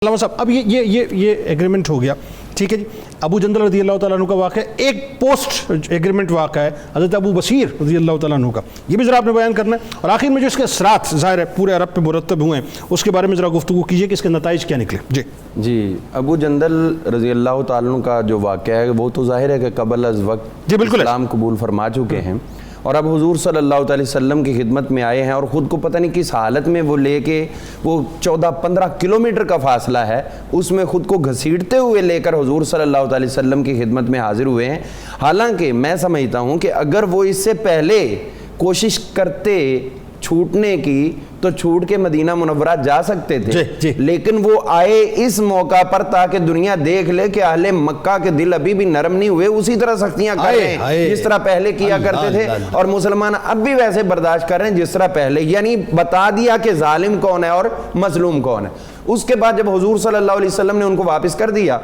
علامہ صاحب اب یہ ایگریمنٹ ہو گیا، ٹھیک ہے جی. ابو جندل رضی اللہ تعالیٰ عنہ کا واقعہ ایک پوسٹ ایگریمنٹ واقعہ ہے حضرت ابو بصیر رضی اللہ تعالیٰ عنہ کا، یہ بھی ذرا آپ نے بیان کرنا ہے. اور آخر میں جو اس کے اثرات ظاہر ہے پورے عرب پہ مرتب ہوئے ہیں اس کے بارے میں ذرا گفتگو کیجئے کہ اس کے نتائج کیا نکلے. جی ابو جندل رضی اللہ تعالیٰ عنہ کا جو واقعہ ہے وہ تو ظاہر ہے کہ قبل از وقت اسلام قبول فرما چکے ہیں اور اب حضور صلی اللہ علیہ وسلم کی خدمت میں آئے ہیں اور خود کو پتہ نہیں کس حالت میں وہ لے کے وہ 14-15 کلومیٹر کا فاصلہ ہے اس میں خود کو گھسیٹتے ہوئے لے کر حضور صلی اللہ علیہ وسلم کی خدمت میں حاضر ہوئے ہیں. حالانکہ میں سمجھتا ہوں کہ اگر وہ اس سے پہلے کوشش کرتے چھوٹنے کی تو چھوٹ کے مدینہ منورہ جا سکتے تھے، لیکن وہ آئے اس موقع پر تاکہ دنیا دیکھ لے کہ اہل مکہ کے دل ابھی بھی نرم نہیں ہوئے، اسی طرح سختیاں کر رہے ہیں جس طرح پہلے کیا کرتے تھے اور مسلمان اب بھی ویسے برداشت کر رہے ہیں جس طرح پہلے. یعنی بتا دیا کہ ظالم کون ہے اور مظلوم کون ہے. اس کے بعد جب حضور صلی اللہ علیہ وسلم نے ان کو واپس کر دیا،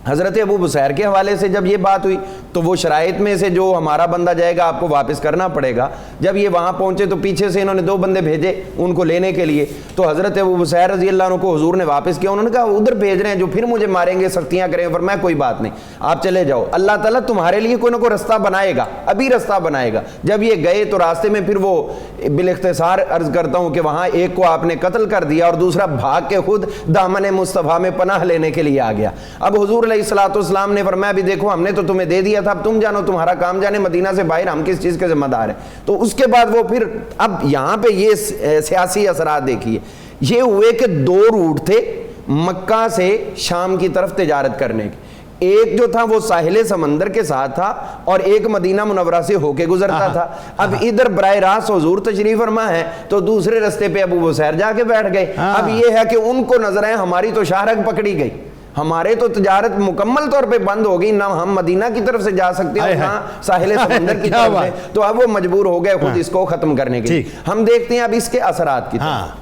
حضرت ابو بصیر کے حوالے سے جب یہ بات ہوئی تو وہ شرائط میں سے جو ہمارا بندہ جائے گا آپ کو واپس کرنا پڑے گا. جب یہ وہاں پہنچے تو پیچھے سے انہوں نے 2 بندے بھیجے ان کو لینے کے لیے، تو حضرت ابو بصیر رضی اللہ عنہ کو حضور نے واپس کیا. انہوں نے کہا ادھر بھیج رہے ہیں جو پھر مجھے ماریں گے سختیاں کریں گے. فرمایا کوئی بات نہیں آپ چلے جاؤ، اللہ تعالیٰ تمہارے لیے کوئی نہ کوئی رستہ بنائے گا، ابھی رستہ بنائے گا. جب یہ گئے تو راستے میں پھر وہ بالاختصار عرض کرتا ہوں کہ وہاں ایک کو آپ نے قتل کر دیا اور دوسرا بھاگ کے خود دامن مصطفیٰ میں پناہ لینے کے لیے آ گیا. اب حضور علیہ الصلوۃ والسلام نے فرمایا بھی دیکھو ہم نے تو تمہیں دے دیا تھا، اب تم جانو تمہارا کام جانے، مدینہ سے باہر ہم کس چیز کے ذمہ دار ہیں. تو اس کے بعد وہ پھر اب یہاں پہ یہ سیاسی اثرات دیکھیے. یہ ہوئے کہ 2 روٹ تھے مکہ سے شام کی طرف تجارت کرنے کے. ایک جو تھا وہ ساحل سمندر کے ساتھ تھا اور ایک مدینہ منورہ سے ہو کے گزرتا تھا. اب ادھر براہ راست حضور تشریف فرما ہے تو دوسرے رستے پہ ابو بصیر جا کے بیٹھ گئے. اب یہ ہے کہ ان کو نظر ہے ہماری تو شاہرگ پکڑی گئی، ہمارے تو تجارت مکمل طور پہ بند ہو گئی، نہ ہم مدینہ کی طرف سے جا سکتے ہیں نہ ساحل سمندر کی طرف سے. تو اب وہ مجبور ہو گئے خود اس کو ختم کرنے کے لیے. ہم دیکھتے ہیں اب اس کے اثرات کی طرف.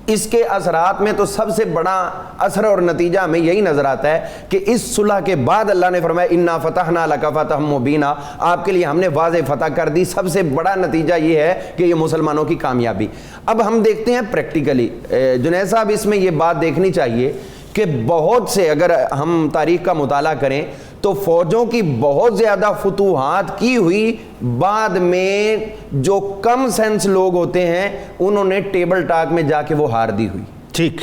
اس کے اثرات میں تو سب سے بڑا اثر اور نتیجہ ہمیں یہی نظر آتا ہے کہ اس صلح کے بعد اللہ نے فرمایا انا فتحنا لک فتحا مبینا، آپ کے لیے ہم نے واضح فتح کر دی. سب سے بڑا نتیجہ یہ ہے کہ یہ مسلمانوں کی کامیابی. اب ہم دیکھتے ہیں پریکٹیکلی جنید صاحب اس میں یہ بات دیکھنی چاہیے کہ بہت سے اگر ہم تاریخ کا مطالعہ کریں تو فوجوں کی بہت زیادہ فتوحات کی ہوئی، بعد میں جو کم سینس لوگ ہوتے ہیں انہوں نے ٹیبل ٹاک میں جا کے وہ ہار دی ہوئی. ٹھیک،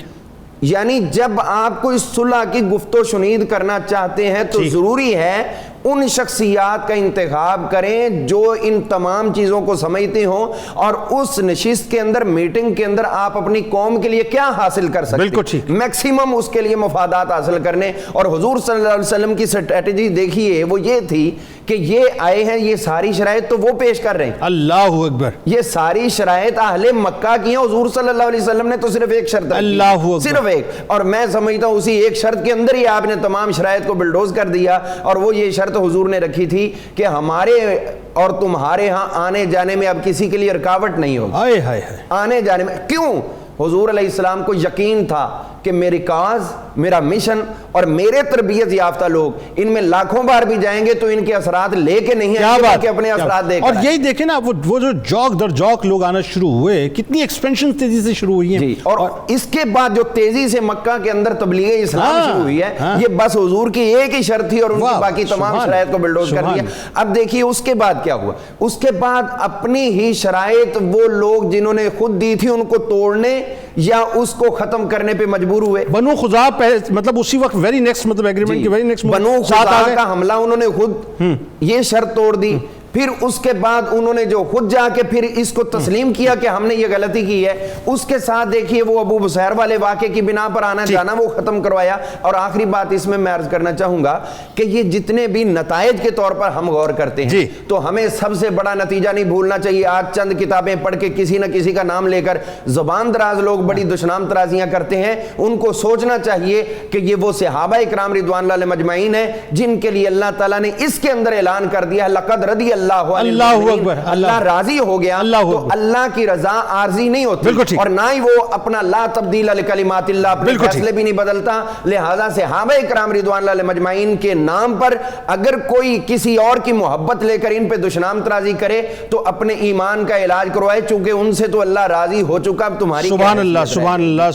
یعنی جب آپ کو اس صلح کی گفت و شنید کرنا چاہتے ہیں تو ضروری ہے ان شخصیات کا انتخاب کریں جو ان تمام چیزوں کو سمجھتے ہوں اور اس نشست کے اندر میٹنگ کے اندر آپ اپنی قوم کے لیے کیا حاصل کر سکتے ہیں، میکسیمم اس کے لیے مفادات حاصل کرنے. اور حضور صلی اللہ علیہ وسلم کی اسٹریٹجی دیکھیے وہ یہ تھی کہ یہ آئے ہیں، یہ ساری شرائط تو وہ پیش کر رہے ہیں، اللہ اکبر، یہ ساری شرائط اہل مکہ کی ہیں. حضور صلی اللہ علیہ وسلم نے تو صرف ایک شرط رکھی، صرف ایک، اور میں سمجھتا ہوں اسی ایک شرط کے اندر ہی آپ نے تمام شرائط کو بلڈوز کر دیا. اور وہ یہ شرط حضور نے رکھی تھی کہ ہمارے اور تمہارے ہاں آنے جانے میں اب کسی کے لیے رکاوٹ نہیں ہوگی. آنے جانے میں کیوں؟ حضور علیہ السلام کو یقین تھا کہ میری کاز، میرا مشن اور میرے تربیت یافتہ لوگ ان میں لاکھوں بار بھی جائیں گے تو ان کے اثرات لے کے نہیں آئیں گے بلکہ اپنے اثرات دے کر. اور یہی دیکھیں نا وہ جو جوک در جوک لوگ آنا شروع ہوئے، کتنی ایکسپینشن تیزی سے شروع ہوئی ہیں. اور اس کے بعد جو تیزی سے مکہ کے اندر تبلیغ اسلام شروع ہوئی ہے، یہ بس حضور کی ایک ہی شرط تھی اور ان کی باقی تمام شرائط کو بلڈوز کر دیا. اب دیکھیے اس کے بعد کیا ہوا. اس کے بعد اپنی ہی شرائط وہ لوگ جنہوں نے خود دی تھی ان کو توڑنے یا اس کو ختم کرنے پہ مجبور ہوئے. بنو خزاعہ مطلب اسی وقت ویری نیکسٹ مطلب ایگریمنٹ کی ویری نیکسٹ بنو خزاعہ کا حملہ انہوں نے خود یہ شرط توڑ دی. پھر اس کے بعد انہوں نے جو خود جا کے پھر اس کو تسلیم کیا کہ ہم نے یہ غلطی کی ہے. اس کے ساتھ دیکھیے وہ ابو بصیر والے واقعے کی بنا پر آنا جانا وہ ختم کروایا. اور آخری بات اس میں عرض کرنا چاہوں گا کہ یہ جتنے بھی نتائج کے طور پر ہم غور کرتے ہیں تو ہمیں سب سے بڑا نتیجہ نہیں بھولنا چاہیے. آج چند کتابیں پڑھ کے کسی نہ کسی کا نام لے کر زبان دراز لوگ بڑی دشنام ترازیاں کرتے ہیں، ان کو سوچنا چاہیے کہ یہ وہ صحابہ اکرام رضوان اللہ علیہم اجمعین ہیں جن کے لیے اللہ تعالیٰ نے اس کے اندر اعلان کر دیا لقد رضی اللہ اکبر، اللہ راضی ہو گیا. تو اللہ کی رضا عارضی نہیں ہوتی اور نہ ہی وہ اپنا لا تبدیل لکلمات اللہ اپنے فیصلے بھی نہیں بدلتا. لہذا صحابہ اکرام رضوان اللہ علیہم اجمعین کے نام پر اگر کوئی کسی اور کی محبت لے کر ان پہ دشنام ترازی کرے تو اپنے ایمان کا علاج کروائے، چونکہ ان سے تو اللہ راضی ہو چکا. اب تمہاری سبحان اللہ، سبحان اللہ.